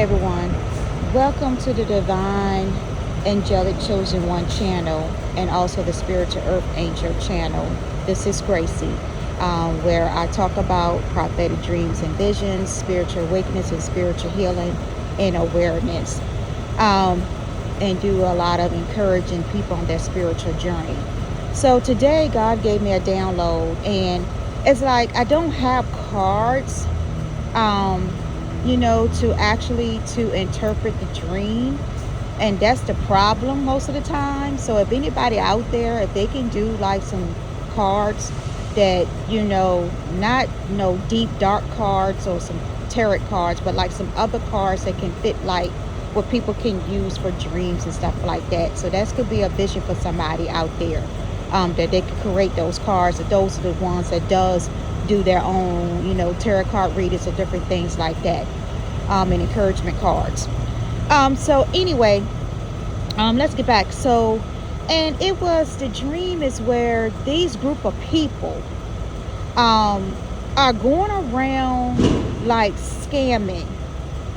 everyone. Welcome to the Divine Angelic Chosen One channel and also the Spiritual Earth Angel channel. This is Gracie, where I talk about prophetic dreams and visions, spiritual awakeness and spiritual healing and awareness, and do a lot of encouraging people on their spiritual journey. So today God gave me a download, and it's like I don't have cards to interpret the dream, and that's the problem most of the time. So if anybody out there, if they can do like some cards that not deep dark cards or some tarot cards, but like some other cards that can fit like what people can use for dreams and stuff like that. So that could be a vision for somebody out there, that they could create those cards. That those are the ones that does do their own tarot card readers or different things like that, and encouragement cards. So anyway, let's get back. So, and it was, the dream is where these group of people are going around like scamming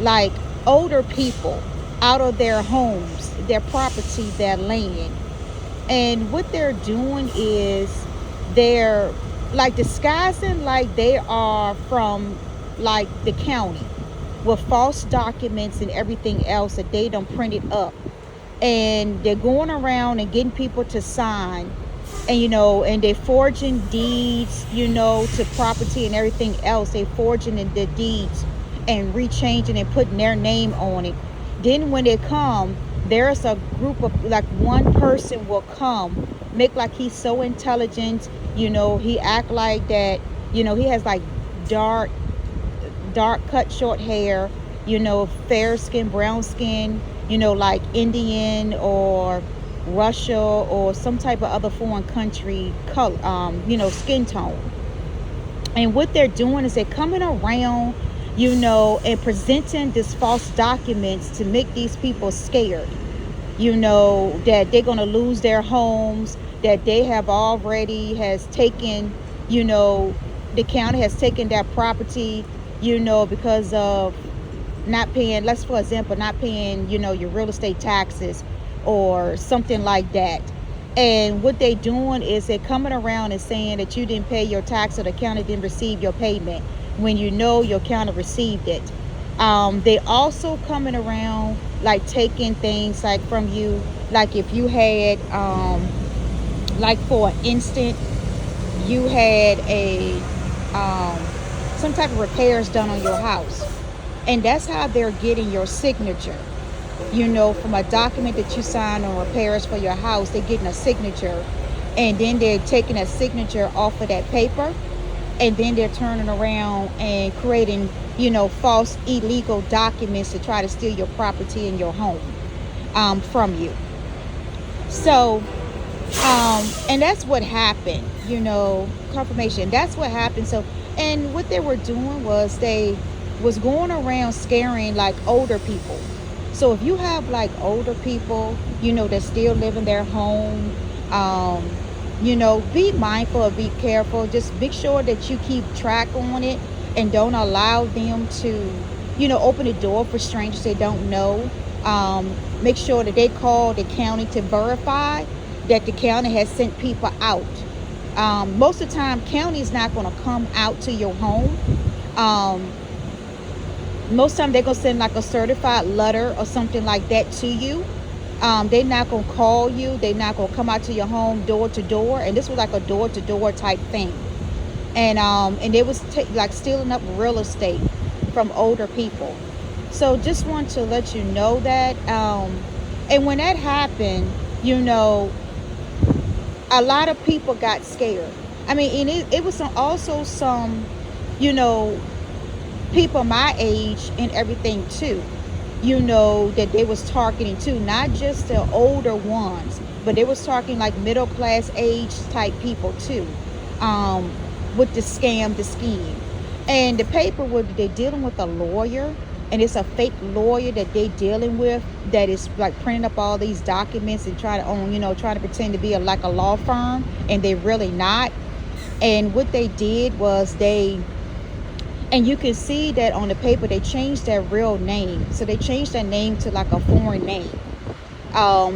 like older people out of their homes, their property, their land. And what they're doing is they're like disguising like they are from like the county with false documents and everything else that they don't print it up, and they're going around and getting people to sign, and and they're forging deeds to property and everything else. They're forging in the deeds and rechanging and putting their name on it. Then when they come, there's a group of like one person will come, make like he's so intelligent, he act like that, he has like dark cut short hair, fair skin, brown skin, like Indian or Russia or some type of other foreign country color, skin tone. And what they're doing is they're coming around, and presenting this false documents to make these people scared, that they're going to lose their homes, that they have already has taken, the county has taken their property, because of not paying, let's for example, not paying, your real estate taxes or something like that. And what they doing is they're coming around and saying that you didn't pay your tax or the county didn't receive your payment when your county received it. They also coming around like taking things like from you, like if you had like for an instant you had a some type of repairs done on your house, and that's how they're getting your signature, from a document that you sign on repairs for your house. They're getting a signature, and then they're taking a signature off of that paper, and then they're turning around and creating false illegal documents to try to steal your property and your home from you. So and that's what happened, confirmation. That's what happened. So, and what they were doing was they was going around scaring like older people. So if you have like older people, that still live in their home, be mindful or be careful. Just make sure that you keep track on it and don't allow them to, open the door for strangers they don't know. Make sure that they call the county to verify that the county has sent people out. Most of the time, county is not going to come out to your home. Most of the time, they're going to send like a certified letter or something like that to you. They're not going to call you. They're not going to come out to your home door to door. And this was like a door to door type thing. And they was like stealing up real estate from older people. So just want to let you know that. And when that happened, a lot of people got scared. I mean, and it was also some, people my age and everything too, that they was targeting too, not just the older ones, but they was talking like middle class age type people too, with the scheme. And the paper, they're dealing with a lawyer, and it's a fake lawyer that they dealing with that is like printing up all these documents and trying to pretend to be like a law firm, and they really not. And what they did was they And you can see that on the paper they changed their real name. So they changed their name to like a foreign name.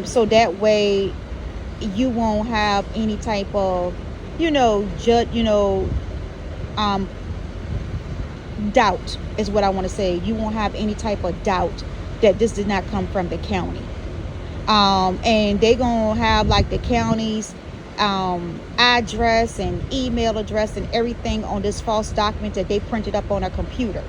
So that way you won't have any type of, um, doubt is what I want to say. You won't have any type of doubt that this did not come from the county. And they gonna have like the county's address and email address and everything on this false document that they printed up on a computer,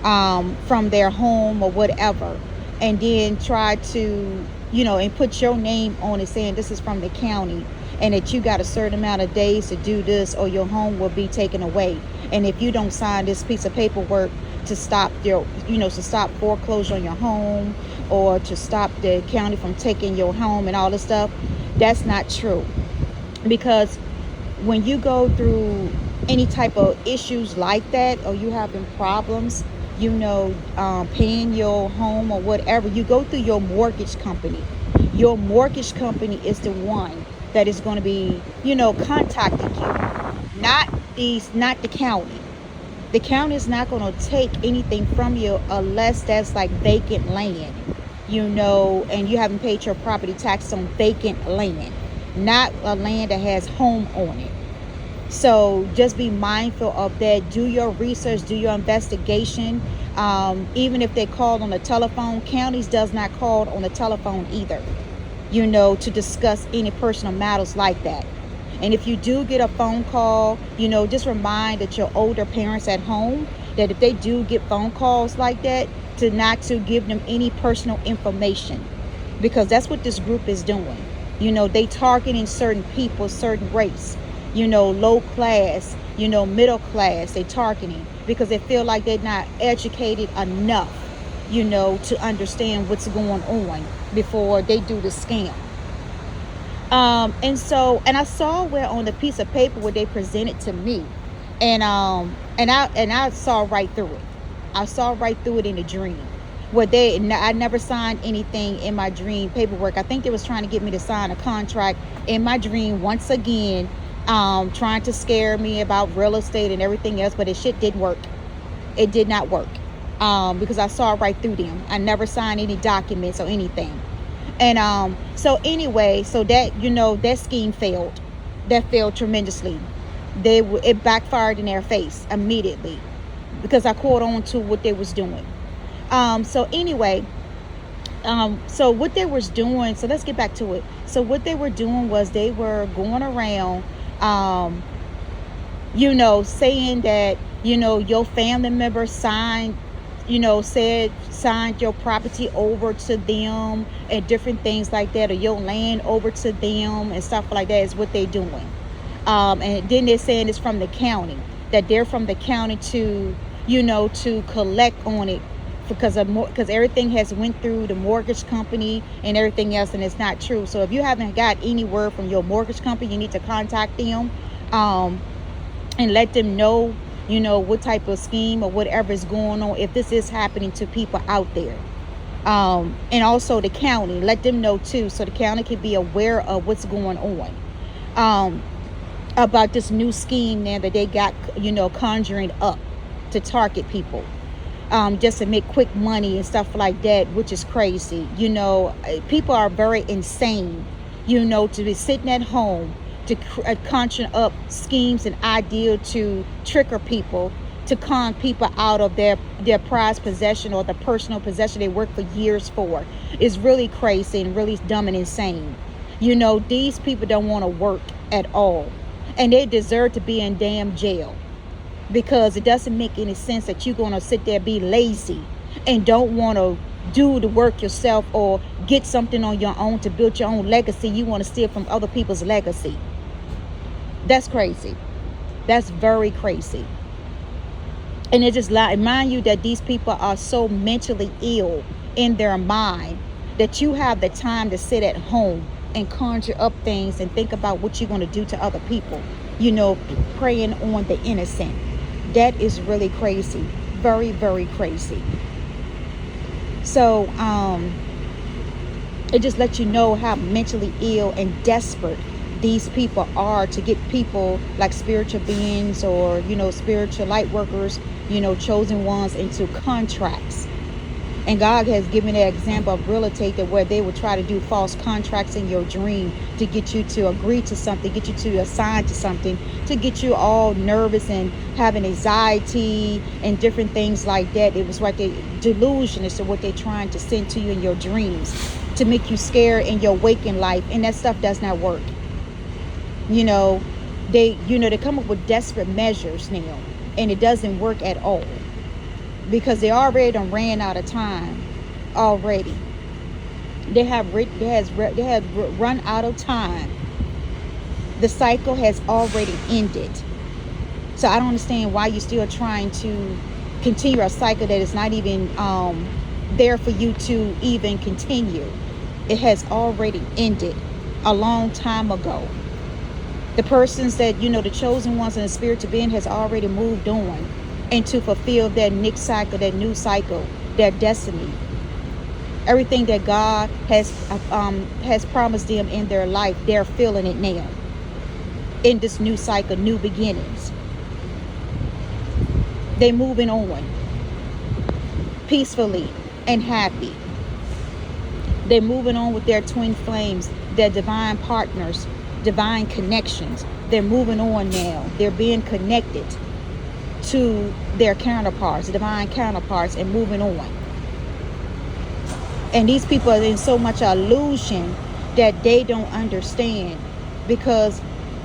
from their home or whatever, and then try to, and put your name on it saying this is from the county, and that you got a certain amount of days to do this or your home will be taken away. And if you don't sign this piece of paperwork to stop to stop foreclosure on your home, or to stop the county from taking your home and all this stuff, that's not true. Because when you go through any type of issues like that, or you having problems, paying your home or whatever, you go through your mortgage company. Your mortgage company is the one that is going to be, contacting you, not the county. The county is not going to take anything from you unless that's like vacant land, and you haven't paid your property tax on vacant land, not a land that has home on it. So just be mindful of that. Do your research, do your investigation. Even if they call on the telephone, counties does not call on the telephone either, to discuss any personal matters like that. And if you do get a phone call, just remind that your older parents at home, that if they do get phone calls like that, to not to give them any personal information, because that's what this group is doing. They targeting certain people, certain race, low class, middle class. They targeting because they feel like they're not educated enough, to understand what's going on before they do the scam. And I saw where on the piece of paper where they presented to me, and I saw right through it. I saw right through it in the dream. I never signed anything in my dream paperwork. I think they was trying to get me to sign a contract in my dream once again, trying to scare me about real estate and everything else, but it shit didn't work. It did not work, because I saw right through them. I never signed any documents or anything. And so anyway, so that that scheme failed. That failed tremendously. It backfired in their face immediately because I caught on to what they was doing. So anyway, so what they was doing. So let's get back to it. So what they were doing was they were going around, saying that your family member signed your property over to them and different things like that, or your land over to them and stuff like that is what they're doing. And then they're saying it's from the county, that they're from the county to collect on it because everything has went through the mortgage company and everything else, and it's not true. So if you haven't got any word from your mortgage company, you need to contact them, and let them know what type of scheme or whatever is going on, if this is happening to people out there. And also the county, let them know too, so the county can be aware of what's going on, about this new scheme now that they got conjuring up to target people, just to make quick money and stuff like that, which is crazy. People are very insane, to be sitting at home to conjure up schemes and ideas to trigger people, to con people out of their prized possession or the personal possession they worked for years for. It's really crazy and really dumb and insane. These people don't want to work at all, and they deserve to be in damn jail, because it doesn't make any sense that you're going to sit there, be lazy, and don't want to do the work yourself or get something on your own to build your own legacy. You want to steal from other people's legacy. That's crazy. That's very crazy. And it just remind you that these people are so mentally ill in their mind that you have the time to sit at home and conjure up things and think about what you're going to do to other people, preying on the innocent. That is really crazy. Very, very crazy. So it just lets you know how mentally ill and desperate these people are to get people like spiritual beings or spiritual light workers, chosen ones into contracts. And God has given an example of real estate, that where they would try to do false contracts in your dream to get you to agree to something, get you to assign to something, to get you all nervous and having anxiety and different things like that. It was like a delusion as to what they're trying to send to you in your dreams, to make you scared in your waking life. And that stuff does not work. They come up with desperate measures now, and it doesn't work at all, because they already done ran out of time already. They have run out of time. The cycle has already ended. So I don't understand why you're still trying to continue a cycle that is not even there for you to even continue. It has already ended a long time ago. The persons that, the chosen ones in the spiritual being has already moved on, and to fulfill that next cycle, that new cycle, their destiny. Everything that God has promised them in their life, they're feeling it now. In this new cycle, new beginnings. They're moving on peacefully and happy. They're moving on with their twin flames, their divine partners, divine connections. They're moving on now. They're being connected to their counterparts, divine counterparts, and moving on. And these people are in so much illusion that they don't understand, because,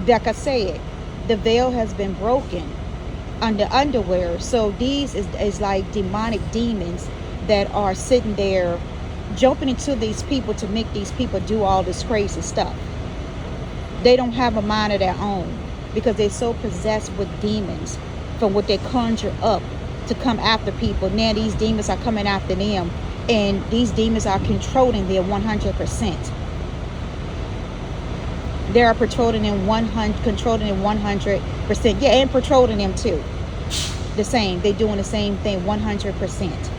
like I said, the veil has been broken under underwear. So these is like demonic demons that are sitting there jumping into these people to make these people do all this crazy stuff. They don't have a mind of their own, because they're so possessed with demons from what they conjure up to come after people. Now these demons are coming after them, and these demons are controlling them 100%. They are controlling them 100%. Yeah, and controlling them too. The same. They're doing the same thing 100%.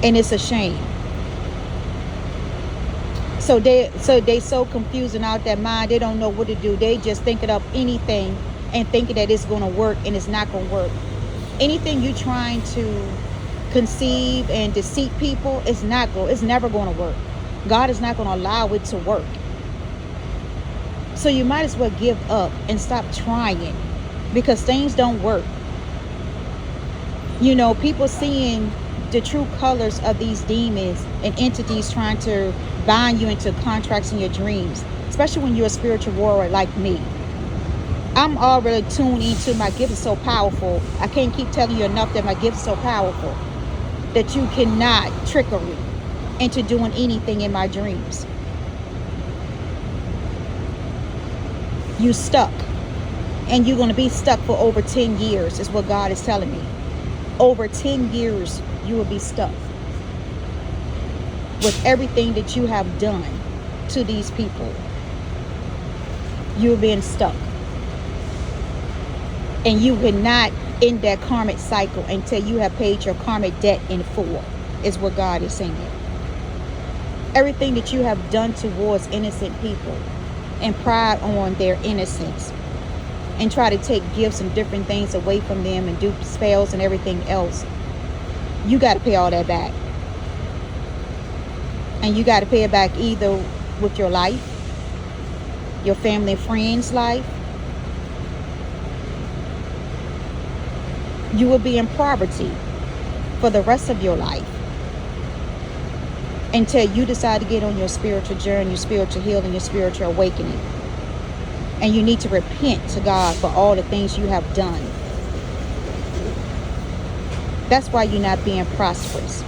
And it's a shame. So they so confusing out their mind. They don't know what to do. They just thinking up anything and thinking that it's going to work, and it's not going to work. Anything you're trying to conceive and deceive people, it's never going to work. God is not going to allow it to work. So you might as well give up and stop trying, because things don't work. People seeing the true colors of these demons and entities trying to bind you into contracts in your dreams, especially when you're a spiritual warrior like me. I'm already tuned into my gift is so powerful. I can't keep telling you enough that my gift is so powerful that you cannot trickery into doing anything in my dreams. You stuck, and you're going to be stuck for over 10 years is what God is telling me. Over 10 years you will be stuck with everything that you have done to these people. You're being stuck. And you will not end that karmic cycle until you have paid your karmic debt in full, is what God is saying. Everything that you have done towards innocent people and pride on their innocence and try to take gifts and different things away from them and do spells and everything else, you got to pay all that back. And you got to pay it back either with your life, your family and friends' life. You will be in poverty for the rest of your life until you decide to get on your spiritual journey, your spiritual healing, your spiritual awakening. And you need to repent to God for all the things you have done. That's why you're not being prosperous.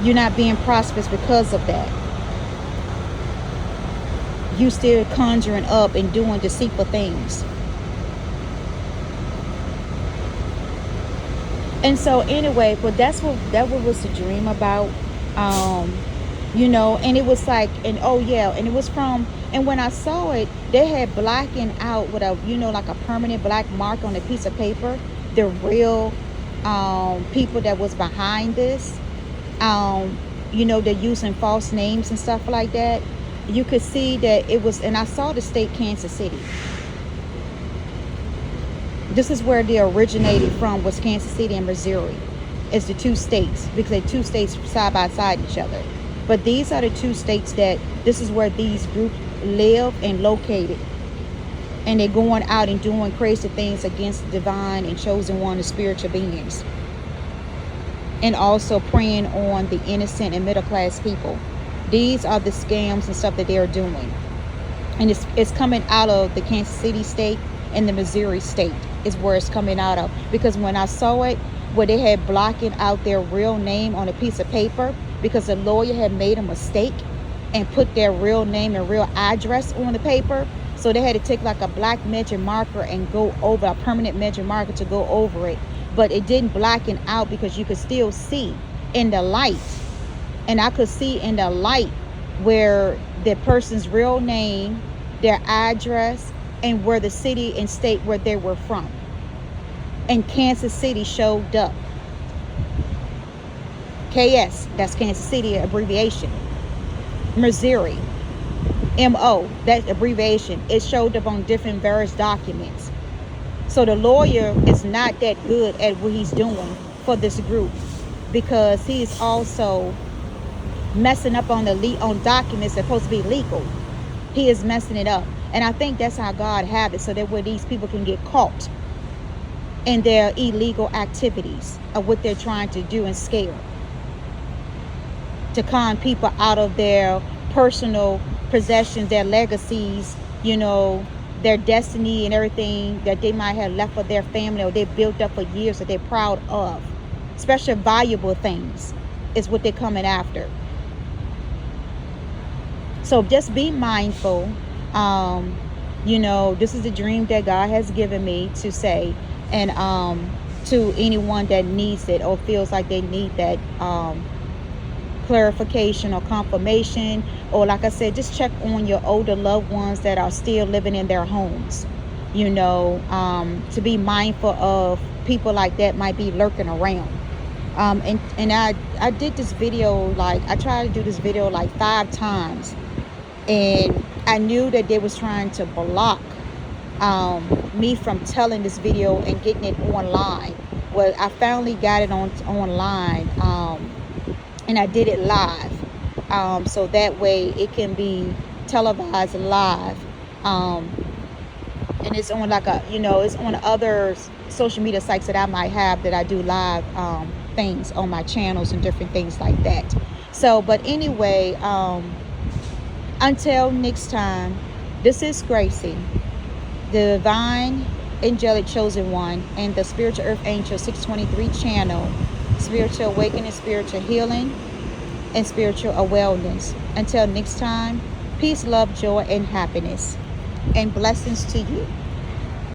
You're not being prosperous because of that. You still conjuring up and doing deceitful things. And so anyway, but that was the dream about. And it was like, and it was from, and when I saw it, they had blackened out with a, like a permanent black mark on a piece of paper, the real people that was behind this. They're using false names and stuff like that. You could see that it was, and I saw the state Kansas City. This is where they originated from, was Kansas City and Missouri. It's the two states, because they're two states side by side each other. But these are the two states that, this is where these groups live and located. And they're going out and doing crazy things against the divine and chosen one, the spiritual beings. And also preying on the innocent and middle class people. These are the scams and stuff that they're doing. And it's coming out of the Kansas City state and the Missouri state is where it's coming out of. Because when I saw it, where they had blocking out their real name on a piece of paper, because the lawyer had made a mistake and put their real name and real address on the paper. So they had to take like a black magic marker and go over, a permanent magic marker to go over it. But it didn't blacken out, because you could still see in the light. And I could see in the light where the person's real name, their address, and where the city and state where they were from. And Kansas City showed up. KS, that's Kansas City abbreviation. Missouri, MO, that abbreviation, it showed up on different various documents. So the lawyer is not that good at what he's doing for this group, because he's also messing up on on documents that are supposed to be legal. He is messing it up. And I think that's how God have it, so that where these people can get caught in their illegal activities of what they're trying to do and scare, to con people out of their personal possessions, their legacies, you know, their destiny and everything that they might have left for their family, or they built up for years that they're proud of. Special valuable things is what they're coming after. So just be mindful. You know, this is the dream that God has given me to say, and to anyone that needs it or feels like they need that clarification or confirmation, or like I said, just check on your older loved ones that are still living in their homes. You know, to be mindful of people like that might be lurking around. And I did this video, like I tried to do this video like 5 times, and I knew that they was trying to block me from telling this video and getting it online. Well, I finally got it online, and I did it live, so that way it can be televised live, and it's on like a, you know, it's on other social media sites that I might have, that I do live things on my channels and different things like that. So, but anyway, until next time, this is Gracie, the divine angelic chosen one, and the spiritual earth angel 623 channel, spiritual awakening, spiritual healing, and spiritual wellness. Until next time, peace, love, joy, and happiness, and blessings to you.